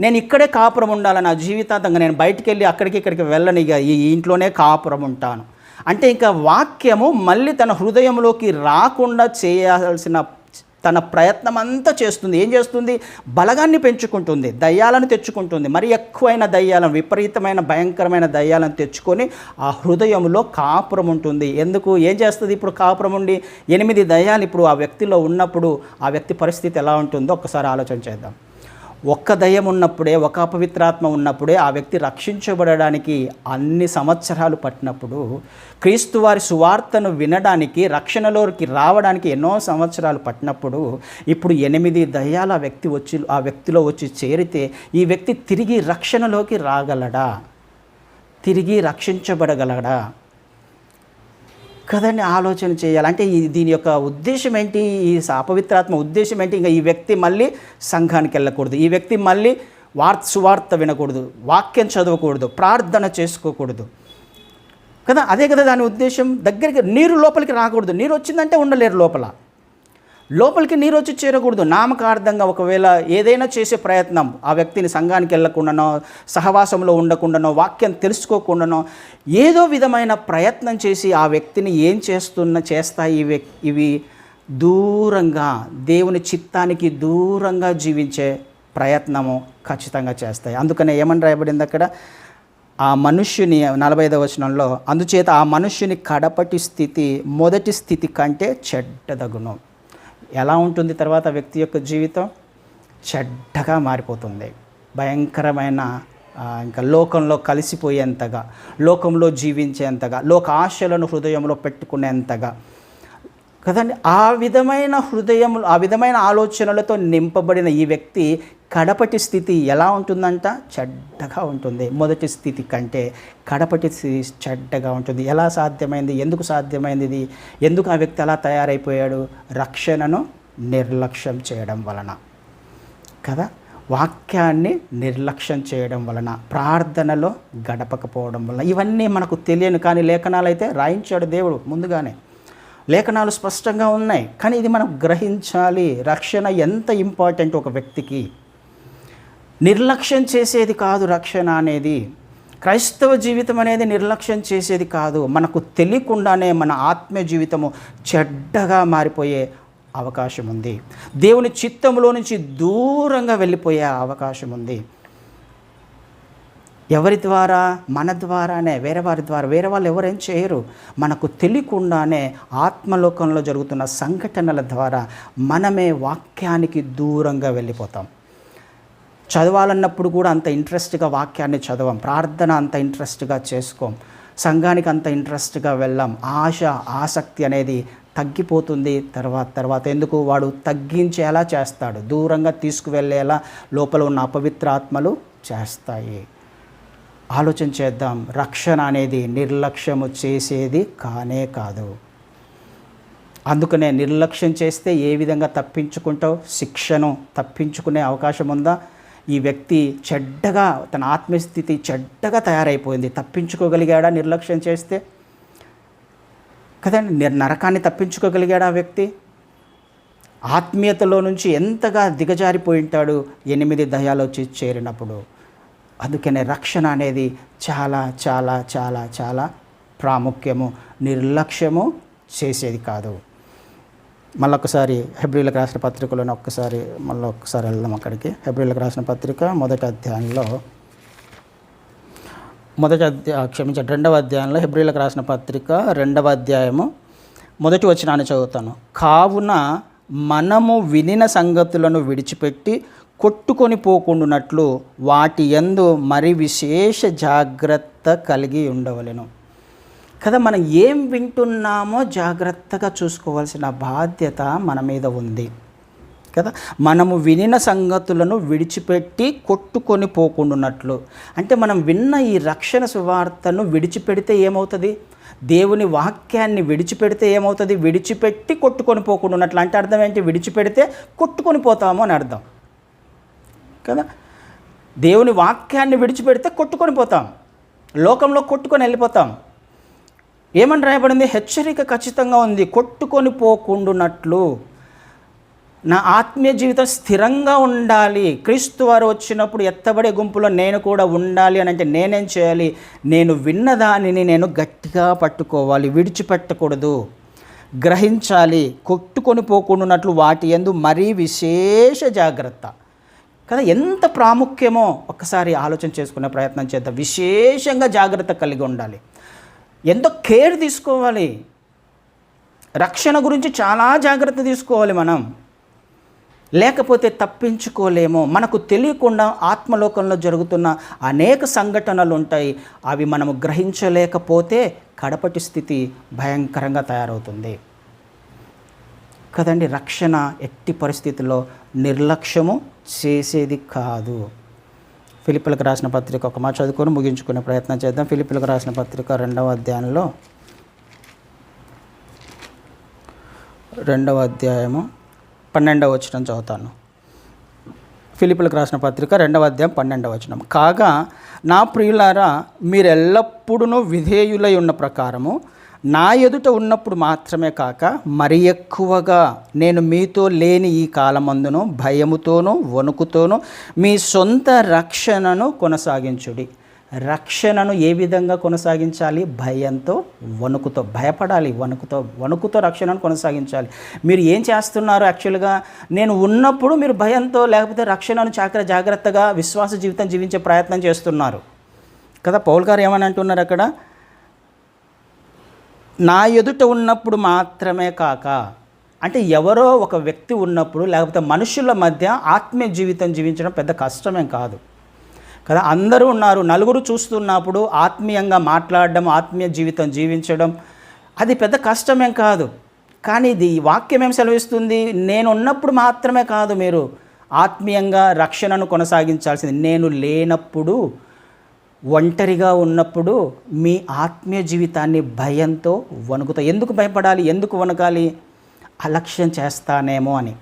నేను ఇక్కడే కాపురం ఉండాలి నా జీవితాంతంగా. నేను బయటికి వెళ్ళి ఇక్కడికి వెళ్ళను, ఇక ఈ ఇంట్లోనే కాపురం ఉంటాను అంటే ఇంకా వాక్యము మళ్ళీ తన హృదయంలోకి రాకుండా చేయాల్సిన తన ప్రయత్నం అంతా చేస్తుంది. ఏం చేస్తుంది? బలగాన్ని పెంచుకుంటుంది, దయ్యాలను తెచ్చుకుంటుంది, మరి ఎక్కువైన దయ్యాలను, విపరీతమైన భయంకరమైన దయ్యాలను తెచ్చుకొని ఆ హృదయంలో కాపురం ఉంటుంది. ఎందుకు? ఏం చేస్తుంది? ఇప్పుడు కాపురం ఉండి 8 దయ్యాలు ఇప్పుడు ఆ వ్యక్తిలో ఉన్నప్పుడు ఆ వ్యక్తి పరిస్థితి ఎలా ఉంటుందో ఒక్కసారి ఆలోచన చేద్దాం. ఒక్క దయ్యం ఉన్నప్పుడే, ఒక అపవిత్రాత్మ ఉన్నప్పుడే ఆ వ్యక్తి రక్షించబడడానికి అన్ని సంవత్సరాలు పట్టినప్పుడు, క్రీస్తు వారి సువార్తను వినడానికి, రక్షణలోకి రావడానికి ఎన్నో సంవత్సరాలు పట్టినప్పుడు, ఇప్పుడు 8 దయ్యాలు ఆ వ్యక్తిలో వచ్చి చేరితే ఈ వ్యక్తి తిరిగి రక్షణలోకి రాగలడా? తిరిగి రక్షించబడగలడా? కదండి. ఆలోచన చేయాలి. అంటే దీని యొక్క ఉద్దేశం ఏంటి? ఈ అపవిత్రాత్మ ఉద్దేశం ఏంటి? ఇంకా ఈ వ్యక్తి మళ్ళీ సంఘానికి వెళ్ళకూడదు, ఈ వ్యక్తి మళ్ళీ సువార్త వినకూడదు, వాక్యం చదవకూడదు, ప్రార్థన చేసుకోకూడదు కదా. అదే కదా దాని ఉద్దేశం. దగ్గరికి నీరు లోపలికి రాకూడదు. నీరు వచ్చిందంటే ఉండలేరు లోపలికి నీరు వచ్చి చేరకూడదు. నామకార్థంగా ఒకవేళ ఏదైనా చేసే ప్రయత్నం, ఆ వ్యక్తిని సంఘానికి వెళ్ళకుండానో, సహవాసంలో ఉండకుండానో, వాక్యం తెలుసుకోకుండానో ఏదో విధమైన ప్రయత్నం చేసి ఆ వ్యక్తిని ఏం చేస్తాయి ఇవి దూరంగా, దేవుని చిత్తానికి దూరంగా జీవించే ప్రయత్నము ఖచ్చితంగా చేస్తాయి. అందుకనే ఏమని రాయబడింది అక్కడ? ఆ మనుష్యుని 45వ వచనంలో, అందుచేత ఆ మనుష్యుని కడపటి స్థితి మొదటి స్థితి కంటే చెడ్డదగును. ఎలా ఉంటుంది తర్వాత వ్యక్తి యొక్క జీవితం? చెడ్డగా మారిపోతుంది. భయంకరమైన ఇంకా లోకంలో కలిసిపోయేంతగా, లోకంలో జీవించేంతగా, లోక ఆశలను హృదయంలో పెట్టుకునేంతగా కదండి. ఆ విధమైన హృదయం, ఆ విధమైన ఆలోచనలతో నింపబడిన ఈ వ్యక్తి కడపటి స్థితి ఎలా ఉంటుందంట? చెడ్డగా ఉంటుంది. మొదటి స్థితి కంటే కడపటి స్థితి చెడ్డగా ఉంటుంది. ఎలా సాధ్యమైంది? ఎందుకు సాధ్యమైంది ఇది? ఎందుకు ఆ వ్యక్తి అలా తయారైపోయాడు? రక్షణను నిర్లక్ష్యం చేయడం వలన కదా. వాక్యాన్ని నిర్లక్ష్యం చేయడం వలన, ప్రార్థనలో గడపకపోవడం వలన. ఇవన్నీ మనకు తెలియను, కానీ లేఖనాలు అయితే రాయించాడు దేవుడు ముందుగానే. లేఖనాలు స్పష్టంగా ఉన్నాయి, కానీ ఇది మనం గ్రహించాలి. రక్షణ ఎంత ఇంపార్టెంట్ ఒక వ్యక్తికి. నిర్లక్ష్యం చేసేది కాదు రక్షణ అనేది. క్రైస్తవ జీవితం అనేది నిర్లక్ష్యం చేసేది కాదు. మనకు తెలియకుండానే మన ఆత్మీయ జీవితము చెడ్డగా మారిపోయే అవకాశం ఉంది. దేవుని చిత్తంలో నుంచి దూరంగా వెళ్ళిపోయే అవకాశం ఉంది. ఎవరి ద్వారా? మన ద్వారానే. వేరే వారి ద్వారా. వేరే వాళ్ళు ఎవరేం చేయరు. మనకు తెలియకుండానే ఆత్మలోకంలో జరుగుతున్న సంఘటనల ద్వారా మనమే వాక్యానికి దూరంగా వెళ్ళిపోతాం. చదవాలన్నప్పుడు కూడా అంత ఇంట్రెస్ట్గా వాక్యాన్ని చదవం. ప్రార్థన అంత ఇంట్రెస్ట్గా చేసుకోం. సంఘానికి అంత ఇంట్రెస్ట్గా వెళ్ళాం. ఆసక్తి అనేది తగ్గిపోతుంది. తర్వాత ఎందుకు? వాడు తగ్గించేలా చేస్తాడు, దూరంగా తీసుకువెళ్ళేలా లోపల ఉన్న అపవిత్ర ఆత్మలు చేస్తాయి. ఆలోచన చేద్దాం. రక్షణ అనేది నిర్లక్ష్యము చేసేది కానే కాదు. అందుకనే నిర్లక్ష్యం చేస్తే ఏ విధంగా తప్పించుకుంటావు? శిక్షను తప్పించుకునే అవకాశం ఉందా? ఈ వ్యక్తి చెడ్డగా, తన ఆత్మస్థితి చెడ్డగా తయారైపోయింది. తప్పించుకోగలిగాడా నిర్లక్ష్యం చేస్తే? కదండి. నరకాన్ని తప్పించుకోగలిగాడా ఆ వ్యక్తి? ఆత్మీయతలో నుంచి ఎంతగా దిగజారిపోయి ఉంటాడు 8 దయ్యాలు వచ్చి చేరినప్పుడు. అందుకనే రక్షణ అనేది చాలా చాలా చాలా చాలా ప్రాముఖ్యము. నిర్లక్ష్యము చేసేది కాదు. మళ్ళొకసారి హెబ్రీయులకు రాసిన పత్రికలోనే ఒక్కసారి వెళ్దాం అక్కడికి. హెబ్రీయులకు రాసిన పత్రిక మొదటి అధ్యాయంలో, రెండవ అధ్యాయంలో, హెబ్రీయులకు రాసిన పత్రిక 2వ అధ్యాయము మొదటి వచనాన్ని చదువుతాను. కావున మనము వినిన సంగతులను విడిచిపెట్టి కొట్టుకొని పోకుండానట్లు వాటి యందు మరి విశేష జాగ్రత్త కలిగి ఉండవలెను. కదా, మనం ఏం వింటున్నామో జాగ్రత్తగా చూసుకోవాల్సిన బాధ్యత మన మీద ఉంది కదా. మనము వినిన సంగతులను విడిచిపెట్టి కొట్టుకొని పోకుండానట్లు అంటే, మనం విన్న ఈ రక్షణ సువార్తను విడిచిపెడితే ఏమవుతుంది? దేవుని వాక్యాన్ని విడిచిపెడితే ఏమవుతుంది? విడిచిపెట్టి కొట్టుకొని పోకుండానట్లు అంటే అర్థం ఏంటి? విడిచిపెడితే కొట్టుకొని పోతాము అని అర్థం కదా. దేవుని వాక్యాన్ని విడిచిపెడితే కొట్టుకొని పోతాం, లోకంలో కొట్టుకొని వెళ్ళిపోతాం. ఏమని రాయబడింది? హెచ్చరిక ఖచ్చితంగా ఉంది. కొట్టుకొని పోకుండానట్లు. నా ఆత్మీయ జీవితం స్థిరంగా ఉండాలి. క్రీస్తు వారు వచ్చినప్పుడు ఎత్తబడే గుంపులో నేను కూడా ఉండాలి అని అంటే నేనేం చేయాలి? నేను విన్న దానిని నేను గట్టిగా పట్టుకోవాలి, విడిచిపెట్టకూడదు, గ్రహించాలి. కొట్టుకొని పోకుండానట్లు వాటి యందు మరీ విశేష జాగ్రత్త కదా. ఎంత ప్రాముఖ్యమో ఒక్కసారి ఆలోచన చేసుకునే ప్రయత్నం చేద్దాం. విశేషంగా జాగ్రత్త కలిగి ఉండాలి, ఎంతో కేర్ తీసుకోవాలి. రక్షణ గురించి చాలా జాగ్రత్త తీసుకోవాలి మనం, లేకపోతే తప్పించుకోలేము. మనకు తెలియకుండా ఆత్మలోకంలో జరుగుతున్న అనేక సంఘటనలు ఉంటాయి. అవి మనము గ్రహించలేకపోతే కడపటి స్థితి భయంకరంగా తయారవుతుంది కదండి. రక్షణ ఎట్టి పరిస్థితుల్లో నిర్లక్ష్యము చేసేది కాదు. ఫిలిప్పీలకు రాసిన పత్రిక ఒక మాట చదువుకొని ముగించుకునే ప్రయత్నం చేద్దాం. ఫిలిప్పీలకు రాసిన పత్రిక 2వ అధ్యాయంలో, 2వ అధ్యాయము 12వ వచనం చదువుతాను. ఫిలిప్పీలకు రాసిన పత్రిక 2వ అధ్యాయం 12వ వచనం. కాగా నా ప్రియులారా, మీరెల్లప్పుడూ విధేయులై ఉన్న ప్రకారము నా ఎదుట ఉన్నప్పుడు మాత్రమే కాక మరి ఎక్కువగా నేను మీతో లేని ఈ కాలమందును భయముతోనూ వణుకుతోనూ మీ సొంత రక్షణను కొనసాగించుడి. రక్షణను ఏ విధంగా కొనసాగించాలి? భయంతో, వణుకుతో. భయపడాలి, వణుకుతో రక్షణను కొనసాగించాలి. మీరు ఏం చేస్తున్నారు? యాక్చువల్గా నేను ఉన్నప్పుడు మీరు భయంతో, లేకపోతే రక్షణను జాగ్రత్తగా విశ్వాస జీవితం జీవించే ప్రయత్నం చేస్తున్నారు. కదా. పౌలు గారు ఏమని అంటున్నారు అక్కడ, నా ఎదుట ఉన్నప్పుడు మాత్రమే కాక, అంటే ఎవరో ఒక వ్యక్తి ఉన్నప్పుడు, లేకపోతే మనుషుల మధ్య ఆత్మీయ జీవితం జీవించడం పెద్ద కష్టమేం కాదు కదా. అందరూ ఉన్నారు, నలుగురు చూస్తున్నప్పుడు ఆత్మీయంగా మాట్లాడడం, ఆత్మీయ జీవితం జీవించడం అది పెద్ద కష్టమేం కాదు. కానీ ఇది వాక్యం ఏం సెలవిస్తుంది, నేను ఉన్నప్పుడు మాత్రమే కాదు మీరు ఆత్మీయంగా రక్షణను కొనసాగించాల్సింది, నేను లేనప్పుడు, ఒంటరిగా ఉన్నప్పుడు మీ ఆత్మీయ జీవితాన్ని భయంతో వణుకుతా. ఎందుకు భయపడాలి, ఎందుకు వణకాలి? అలక్ష్యం చేస్తానేమో అని.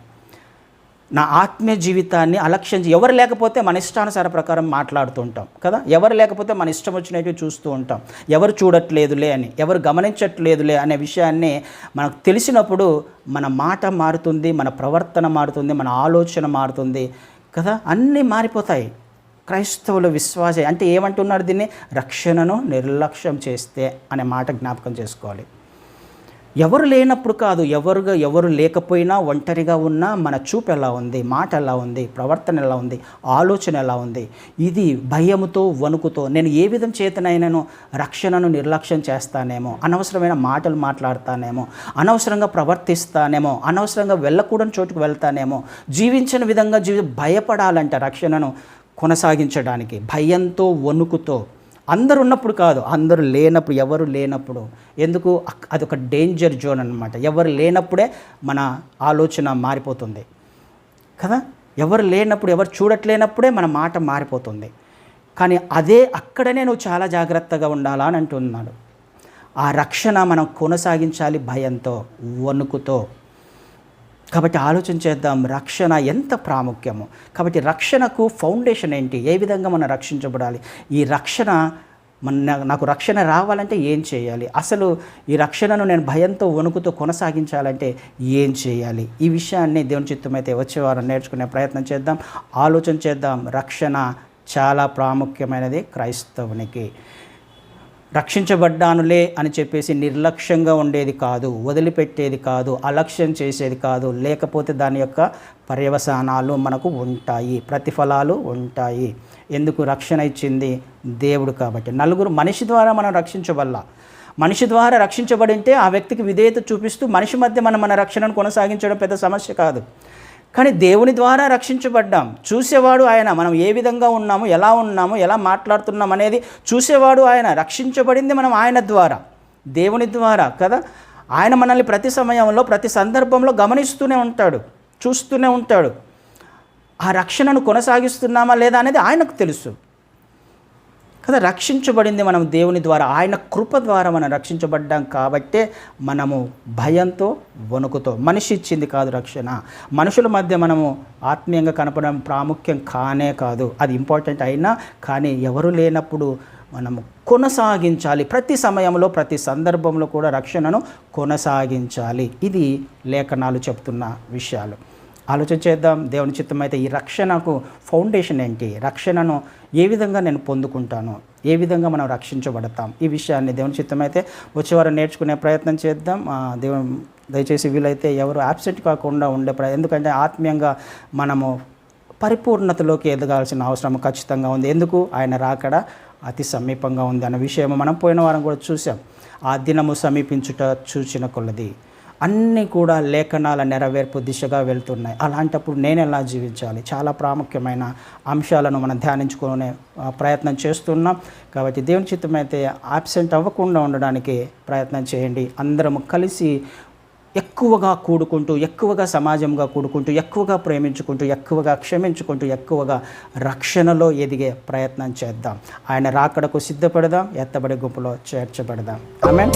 నా ఆత్మీయ జీవితాన్ని అలక్ష్యం ఎవరు లేకపోతే మన ఇష్టానుసార ప్రకారం మాట్లాడుతూ ఉంటాం కదా. ఎవరు లేకపోతే మన ఇష్టం వచ్చినట్టు చూస్తూ ఉంటాం. ఎవరు చూడట్లేదులే అని, ఎవరు గమనించట్లేదులే అనే విషయాన్ని మనకు తెలిసినప్పుడు మన మాట మారుతుంది, మన ప్రవర్తన మారుతుంది, మన ఆలోచన మారుతుంది కదా. అన్నీ మారిపోతాయి. క్రైస్తవుల విశ్వాస అంటే ఏమంటున్నారు దీన్ని, రక్షణను నిర్లక్ష్యం చేస్తే అనే మాట జ్ఞాపకం చేసుకోవాలి. ఎవరు లేనప్పుడు కాదు, ఎవరు లేకపోయినా, ఒంటరిగా ఉన్నా మన చూపు ఎలా ఉంది, మాట ఎలా ఉంది, ప్రవర్తన ఎలా ఉంది, ఆలోచన ఎలా ఉంది, ఇది భయముతో వణుకుతో నేను ఏ విధం చేతనైనాను రక్షణను నిర్లక్ష్యం చేస్తానేమో, అనవసరమైన మాటలు మాట్లాడతానేమో, అనవసరంగా ప్రవర్తిస్తానేమో, అనవసరంగా వెళ్ళకూడని చోటుకు వెళ్తానేమో, జీవించిన విధంగా భయపడాలంట రక్షణను కొనసాగించడానికి, భయంతో వణుకుతో. అందరు ఉన్నప్పుడు కాదు, అందరూ లేనప్పుడు, ఎవరు లేనప్పుడు. ఎందుకు, అదొక డేంజర్ జోన్ అన్నమాట. ఎవరు లేనప్పుడే మన ఆలోచన మారిపోతుంది కదా. ఎవరు లేనప్పుడు, ఎవరు చూడట్లేనప్పుడే మన మాట మారిపోతుంది. కానీ అదే అక్కడనే నువ్వు చాలా జాగ్రత్తగా ఉండాలా అని అంటున్నాడు. ఆ రక్షణ మనం కొనసాగించాలి భయంతో, వణుకుతో. కాబట్టి ఆలోచన చేద్దాం, రక్షణ ఎంత ప్రాముఖ్యమో. కాబట్టి రక్షణకు ఫౌండేషన్ ఏంటి, ఏ విధంగా మనం రక్షించబడాలి, ఈ రక్షణ నాకు రక్షణ రావాలంటే ఏం చేయాలి, అసలు ఈ రక్షణను నేను భయంతో వణుకుతో కొనసాగించాలంటే ఏం చేయాలి, ఈ విషయాన్ని దేవుని చిత్తమైతే వచ్చేవారం నేర్చుకునే ప్రయత్నం చేద్దాం, ఆలోచన చేద్దాం. రక్షణ చాలా ప్రాముఖ్యమైనది క్రైస్తవునికి. రక్షించబడ్డానులే అని చెప్పేసి నిర్లక్ష్యంగా ఉండేది కాదు, వదిలిపెట్టేది కాదు, అలక్ష్యం చేసేది కాదు. లేకపోతే దాని యొక్క పర్యవసానాలు మనకు ఉంటాయి, ప్రతిఫలాలు ఉంటాయి. ఎందుకు, రక్షణ ఇచ్చింది దేవుడు కాబట్టి. నలుగురు మనిషి ద్వారా మనం రక్షించబల్లా. మనిషి ద్వారా రక్షించబడింటే ఆ వ్యక్తికి విధేయత చూపిస్తూ మనిషి మధ్య మన రక్షణను కొనసాగించడం పెద్ద సమస్య కాదు. కానీ దేవుని ద్వారా రక్షించబడ్డాం. చూసేవాడు ఆయన, మనం ఏ విధంగా ఉన్నాము, ఎలా మాట్లాడుతున్నాం అనేది చూసేవాడు ఆయన. రక్షించబడింది మనం ఆయన ద్వారా, దేవుని ద్వారా కదా. ఆయన మనల్ని ప్రతి సమయంలో, ప్రతి సందర్భంలో గమనిస్తూనే ఉంటాడు, చూస్తూనే ఉంటాడు. ఆ రక్షణను కొనసాగిస్తున్నామా లేదా అనేది ఆయనకు తెలుసు కదా. రక్షించబడింది మనం దేవుని ద్వారా, ఆయన కృప ద్వారా మనం రక్షించబడ్డాం కాబట్టే మనము భయంతో వణుకుతో. మనిషి ఇచ్చింది కాదు రక్షణ. మనుషుల మధ్య మనము ఆత్మీయంగా కనపడడం ప్రాముఖ్యం కానే కాదు, అది ఇంపార్టెంట్ అయినా కానీ ఎవరు లేనప్పుడు మనము కొనసాగించాలి. ప్రతి సమయంలో, ప్రతి సందర్భంలో కూడా రక్షణను కొనసాగించాలి. ఇది లేఖనాలు చెప్తున్న విషయాలు. ఆలోచన చేద్దాం. దేవుని చిత్తం అయితే ఈ రక్షణకు ఫౌండేషన్ ఏంటి, రక్షణను ఏ విధంగా నేను పొందుకుంటాను, ఏ విధంగా మనం రక్షించబడతాం, ఈ విషయాన్ని దేవుని చిత్తం అయితే వచ్చేవారు నేర్చుకునే ప్రయత్నం చేద్దాం. దయచేసి వీలైతే ఎవరు యాబ్సెంట్ కాకుండా ఉండే ఎందుకంటే ఆత్మీయంగా మనము పరిపూర్ణతలోకి ఎదగాల్సిన అవసరం ఖచ్చితంగా ఉంది. ఎందుకు, ఆయన రాకడ అతి సమీపంగా ఉంది అన్న విషయం మనం పోయిన వారం కూడా చూసాం. ఆ దినము సమీపించుట చూచిన కొలది అన్నీ కూడా లేఖనాల నెరవేర్పు దిశగా వెళ్తున్నాయి. అలాంటప్పుడు నేను ఎలా జీవించాలి, చాలా ప్రాముఖ్యమైన అంశాలను మనం ధ్యానించుకునే ప్రయత్నం చేస్తున్నాం. కాబట్టి దేవుని చిత్తమైతే ఆబ్సెంట్ అవ్వకుండా ఉండడానికి ప్రయత్నం చేయండి. అందరం కలిసి ఎక్కువగా కూడుకుంటూ, ఎక్కువగా సమాజంగా కూడుకుంటూ, ఎక్కువగా ప్రేమించుకుంటూ, ఎక్కువగా క్షమించుకుంటూ, ఎక్కువగా రక్షణలో ఎదిగే ప్రయత్నం చేద్దాం. ఆయన రాకడకు సిద్ధపడదాం, ఎత్తబడే గుంపులో చేర్చబడదాం. ఆమేన్.